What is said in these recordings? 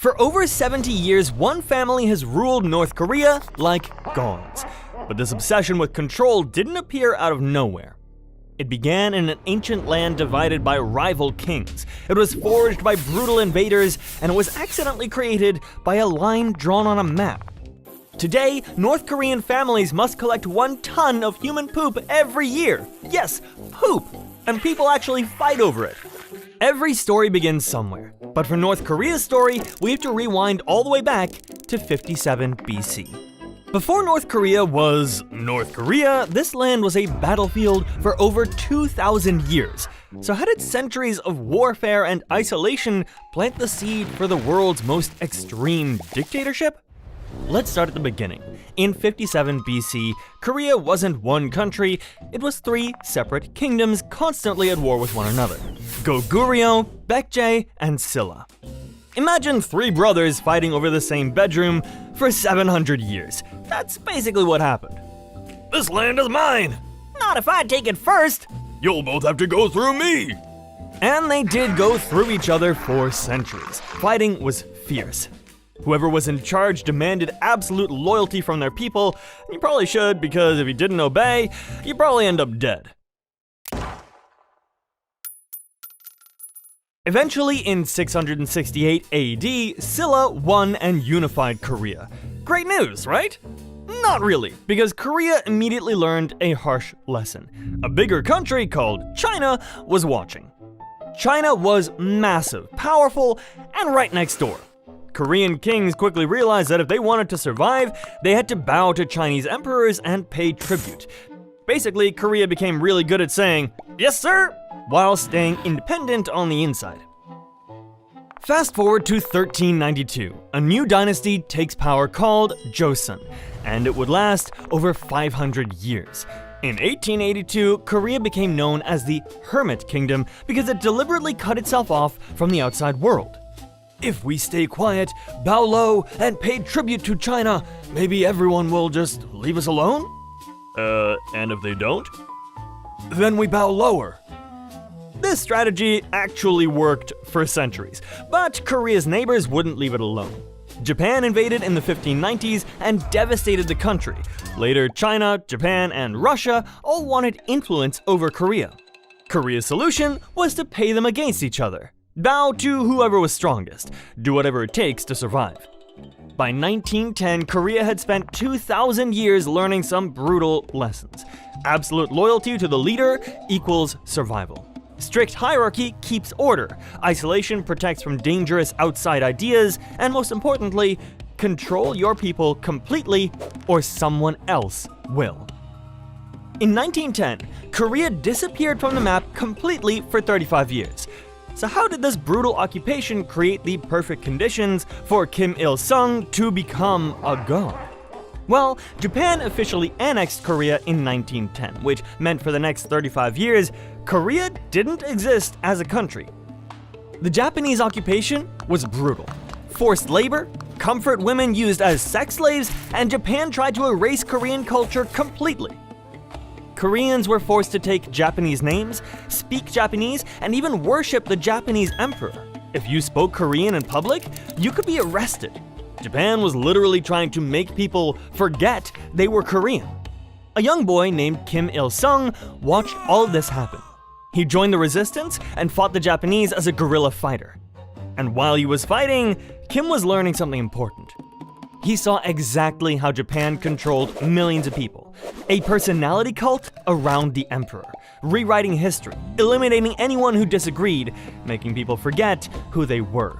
For over 70 years, one family has ruled North Korea like gods. But this obsession with control didn't appear out of nowhere. It began in an ancient land divided by rival kings. It was forged by brutal invaders, and it was accidentally created by a line drawn on a map. Today, North Korean families must collect 1 ton of human poop every year. Yes, poop! And people actually fight over it. Every story begins somewhere, but for North Korea's story, we have to rewind all the way back to 57 BC. Before North Korea was North Korea, this land was a battlefield for over 2,000 years. So how did centuries of warfare and isolation plant the seed for the world's most extreme dictatorship? Let's start at the beginning. In 57 BC, Korea wasn't one country, it was 3 separate kingdoms constantly at war with one another: Goguryeo, Baekje, and Silla. Imagine 3 brothers fighting over the same bedroom for 700 years. That's basically what happened. This land is mine! Not if I take it first! You'll both have to go through me! And they did go through each other for centuries. Fighting was fierce. Whoever was in charge demanded absolute loyalty from their people. You probably should, because if you didn't obey, you'd probably end up dead. Eventually, in 668 AD, Silla won and unified Korea. Great news, right? Not really, because Korea immediately learned a harsh lesson. A bigger country called China was watching. China was massive, powerful, and right next door. Korean kings quickly realized that if they wanted to survive, they had to bow to Chinese emperors and pay tribute. Basically, Korea became really good at saying, "Yes, sir," while staying independent on the inside. Fast forward to 1392, a new dynasty takes power called Joseon, and it would last over 500 years. In 1882, Korea became known as the Hermit Kingdom because it deliberately cut itself off from the outside world. If we stay quiet, bow low, and pay tribute to China, maybe everyone will just leave us alone? And if they don't? Then we bow lower. This strategy actually worked for centuries, but Korea's neighbors wouldn't leave it alone. Japan invaded in the 1590s and devastated the country. Later, China, Japan, and Russia all wanted influence over Korea. Korea's solution was to pay them against each other. Bow to whoever was strongest. Do whatever it takes to survive. By 1910, Korea had spent 2,000 years learning some brutal lessons. Absolute loyalty to the leader equals survival. Strict hierarchy keeps order. Isolation protects from dangerous outside ideas. And most importantly, control your people completely or someone else will. In 1910, Korea disappeared from the map completely for 35 years. So how did this brutal occupation create the perfect conditions for Kim Il-sung to become a god? Well, Japan officially annexed Korea in 1910, which meant for the next 35 years, Korea didn't exist as a country. The Japanese occupation was brutal. Forced labor, comfort women used as sex slaves, and Japan tried to erase Korean culture completely. Koreans were forced to take Japanese names, speak Japanese, and even worship the Japanese emperor. If you spoke Korean in public, you could be arrested. Japan was literally trying to make people forget they were Korean. A young boy named Kim Il-sung watched all of this happen. He joined the resistance and fought the Japanese as a guerrilla fighter. And while he was fighting, Kim was learning something important. He saw exactly how Japan controlled millions of people. A personality cult around the emperor, rewriting history, eliminating anyone who disagreed, making people forget who they were.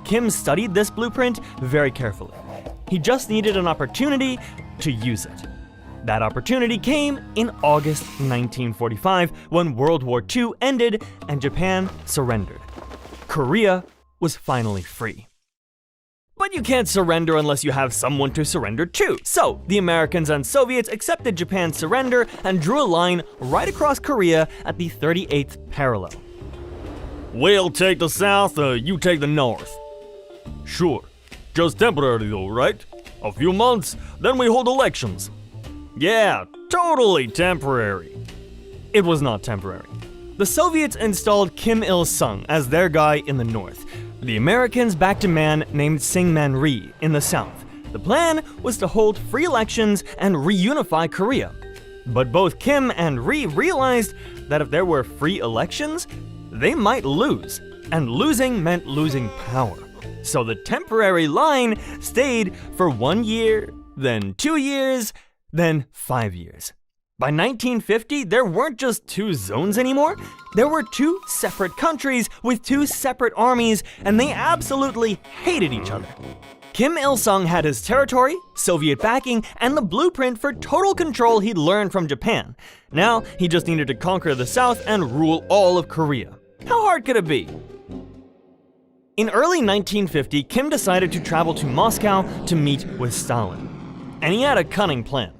Kim studied this blueprint very carefully. He just needed an opportunity to use it. That opportunity came in August 1945 when World War II ended and Japan surrendered. Korea was finally free. But you can't surrender unless you have someone to surrender to. So, the Americans and Soviets accepted Japan's surrender and drew a line right across Korea at the 38th parallel. We'll take the south, you take the north. Sure. Just temporary though, right? A few months, then we hold elections. Yeah, totally temporary. It was not temporary. The Soviets installed Kim Il-sung as their guy in the north. The Americans backed a man named Syngman Rhee in the south. The plan was to hold free elections and reunify Korea. But both Kim and Rhee realized that if there were free elections, they might lose, and losing meant losing power. So the temporary line stayed for 1 year, then 2 years, then 5 years. By 1950, there weren't just 2 zones anymore. There were 2 separate countries with 2 separate armies, and they absolutely hated each other. Kim Il-sung had his territory, Soviet backing, and the blueprint for total control he'd learned from Japan. Now, he just needed to conquer the South and rule all of Korea. How hard could it be? In early 1950, Kim decided to travel to Moscow to meet with Stalin. And he had a cunning plan.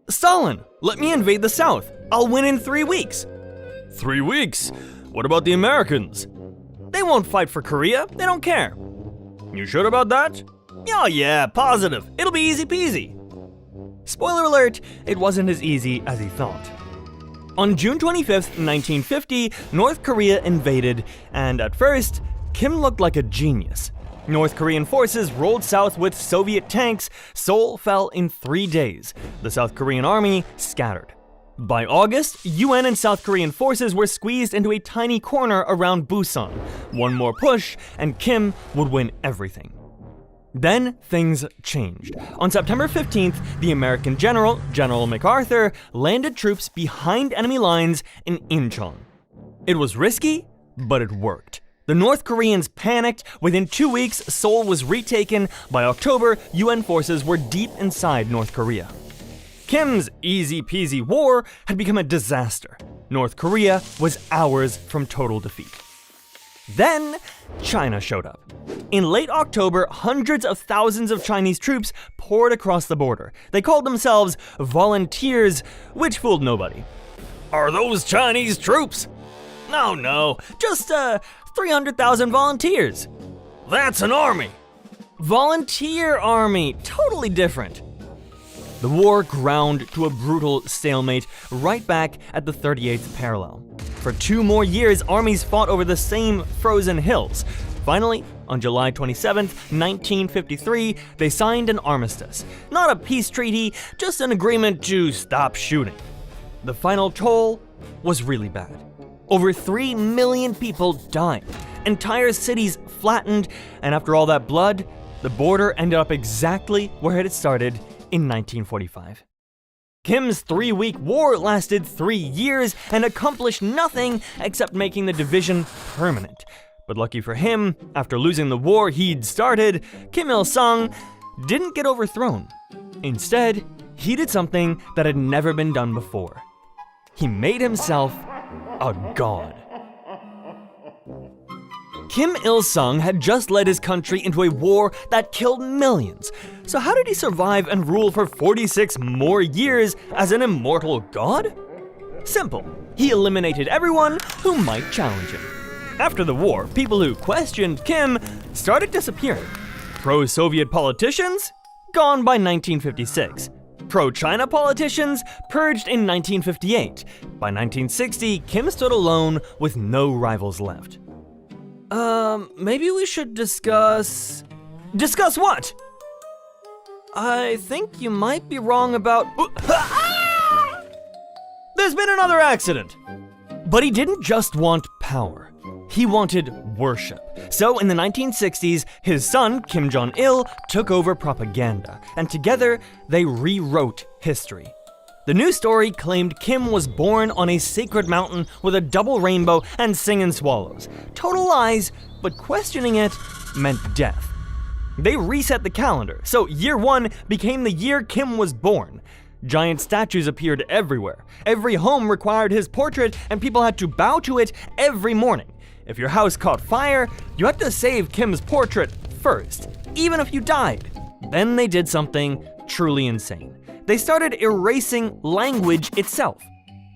"Stalin, let me invade the South. I'll win in 3 weeks." 3 weeks? What about the Americans? "They won't fight for Korea. They don't care." You sure about that? "Oh yeah, positive. It'll be easy peasy." Spoiler alert, it wasn't as easy as he thought. On June 25th, 1950, North Korea invaded, and at first, Kim looked like a genius. North Korean forces rolled south with Soviet tanks. Seoul fell in 3 days. The South Korean army scattered. By August, UN and South Korean forces were squeezed into a tiny corner around Busan. One more push, and Kim would win everything. Then things changed. On September 15th, the American General MacArthur, landed troops behind enemy lines in Incheon. It was risky, but it worked. The North Koreans panicked. Within 2 weeks, Seoul was retaken. By October, UN forces were deep inside North Korea. Kim's easy-peasy war had become a disaster. North Korea was hours from total defeat. Then, China showed up. In late October, hundreds of thousands of Chinese troops poured across the border. They called themselves volunteers, which fooled nobody. Are those Chinese troops? No, just 300,000 volunteers. That's an army. Volunteer army, totally different. The war ground to a brutal stalemate right back at the 38th parallel. For 2 more years, armies fought over the same frozen hills. Finally, on July 27, 1953, they signed an armistice. Not a peace treaty, just an agreement to stop shooting. The final toll was really bad. Over 3 million people died. Entire cities flattened, and after all that blood, the border ended up exactly where it had started in 1945. Kim's 3-week war lasted 3 years and accomplished nothing except making the division permanent. But lucky for him, after losing the war he'd started, Kim Il-sung didn't get overthrown. Instead, he did something that had never been done before. He made himself a god. Kim Il-sung had just led his country into a war that killed millions. So how did he survive and rule for 46 more years as an immortal god? Simple. He eliminated everyone who might challenge him. After the war, people who questioned Kim started disappearing. Pro-Soviet politicians? Gone by 1956. Pro-China politicians? Purged in 1958. By 1960, Kim stood alone with no rivals left. Maybe we should discuss... Discuss what? I think you might be wrong about... There's been another accident! But he didn't just want power. He wanted worship. So in the 1960s, his son, Kim Jong-il, took over propaganda, and together they rewrote history. The new story claimed Kim was born on a sacred mountain with a double rainbow and singing swallows. Total lies, but questioning it meant death. They reset the calendar, so year 1 became the year Kim was born. Giant statues appeared everywhere. Every home required his portrait, and people had to bow to it every morning. If your house caught fire, you had to save Kim's portrait first, even if you died. Then they did something truly insane. They started erasing language itself.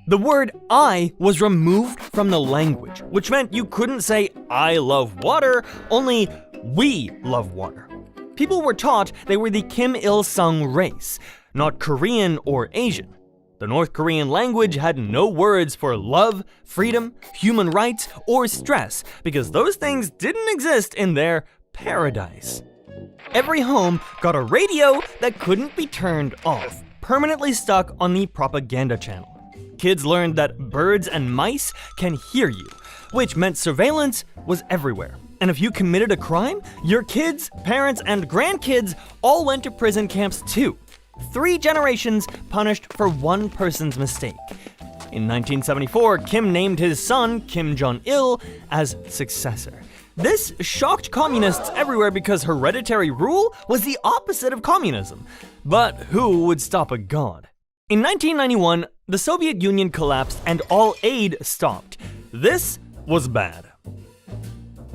The word I was removed from the language, which meant you couldn't say I love water, only we love water. People were taught they were the Kim Il-sung race, not Korean or Asian. The North Korean language had no words for love, freedom, human rights, or stress because those things didn't exist in their paradise. Every home got a radio that couldn't be turned off, permanently stuck on the propaganda channel. Kids learned that birds and mice can hear you, which meant surveillance was everywhere. And if you committed a crime, your kids, parents, and grandkids all went to prison camps too. 3 generations punished for one person's mistake. In 1974, Kim named his son, Kim Jong-il, as successor. This shocked communists everywhere because hereditary rule was the opposite of communism. But who would stop a god? In 1991, the Soviet Union collapsed and all aid stopped. This was bad.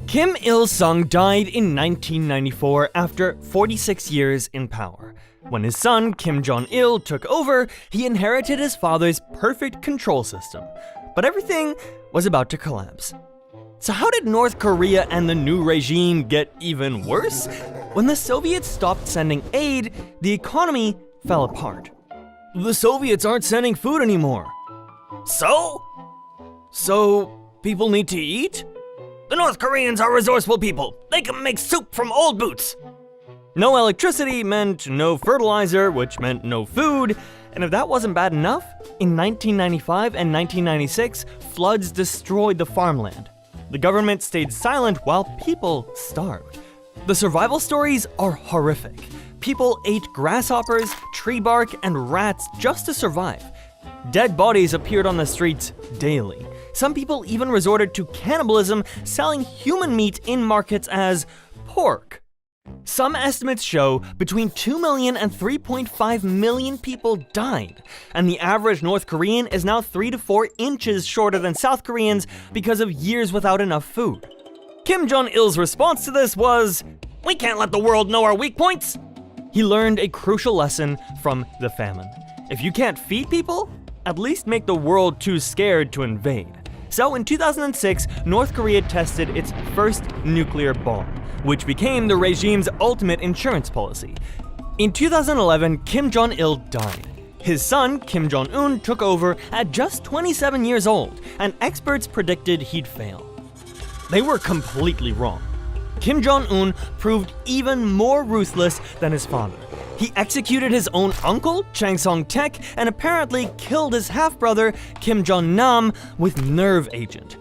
Kim Il-sung died in 1994 after 46 years in power. When his son, Kim Jong-il, took over, he inherited his father's perfect control system. But everything was about to collapse. So how did North Korea and the new regime get even worse? When the Soviets stopped sending aid, the economy fell apart. The Soviets aren't sending food anymore. So? So, people need to eat? The North Koreans are resourceful people. They can make soup from old boots. No electricity meant no fertilizer, which meant no food. And if that wasn't bad enough, in 1995 and 1996, floods destroyed the farmland. The government stayed silent while people starved. The survival stories are horrific. People ate grasshoppers, tree bark, and rats just to survive. Dead bodies appeared on the streets daily. Some people even resorted to cannibalism, selling human meat in markets as pork. Some estimates show between 2 million and 3.5 million people died, and the average North Korean is now 3 to 4 inches shorter than South Koreans because of years without enough food. Kim Jong-il's response to this was, We can't let the world know our weak points. He learned a crucial lesson from the famine. If you can't feed people, at least make the world too scared to invade. So in 2006, North Korea tested its first nuclear bomb, which became the regime's ultimate insurance policy. In 2011, Kim Jong-il died. His son, Kim Jong-un, took over at just 27 years old, and experts predicted he'd fail. They were completely wrong. Kim Jong-un proved even more ruthless than his father. He executed his own uncle, Chang Song-taek, and apparently killed his half-brother, Kim Jong-nam, with nerve agent.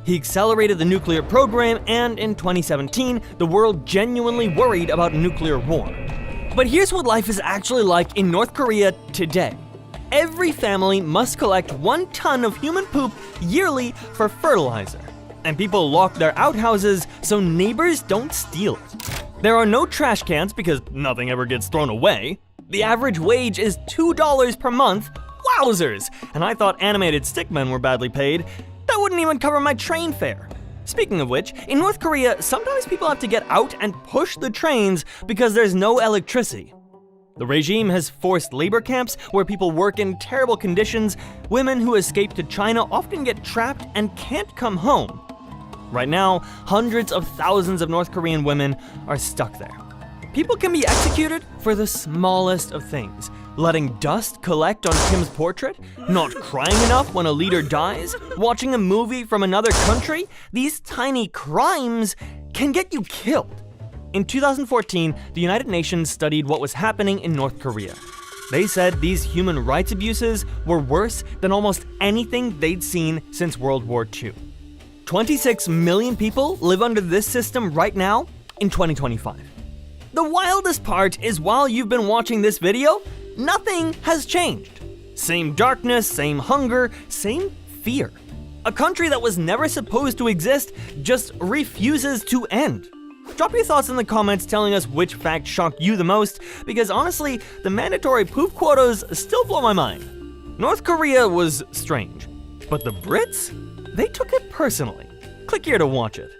He accelerated the nuclear program, and in 2017, the world genuinely worried about nuclear war. But here's what life is actually like in North Korea today. Every family must collect 1 ton of human poop yearly for fertilizer. And people lock their outhouses so neighbors don't steal it. There are no trash cans because nothing ever gets thrown away. The average wage is $2 per month. Wowzers! And I thought animated stickmen were badly paid. That wouldn't even cover my train fare. Speaking of which, in North Korea, sometimes people have to get out and push the trains because there's no electricity. The regime has forced labor camps where people work in terrible conditions. Women who escape to China often get trapped and can't come home. Right now, hundreds of thousands of North Korean women are stuck there. People can be executed for the smallest of things. Letting dust collect on Kim's portrait, not crying enough when a leader dies, watching a movie from another country. These tiny crimes can get you killed. In 2014, the United Nations studied what was happening in North Korea. They said these human rights abuses were worse than almost anything they'd seen since World War II. 26 million people live under this system right now in 2025. The wildest part is while you've been watching this video, nothing has changed. Same darkness, same hunger, same fear. A country that was never supposed to exist just refuses to end. Drop your thoughts in the comments telling us which fact shocked you the most, because honestly, the mandatory poop quotas still blow my mind. North Korea was strange, but the Brits? They took it personally. Click here to watch it.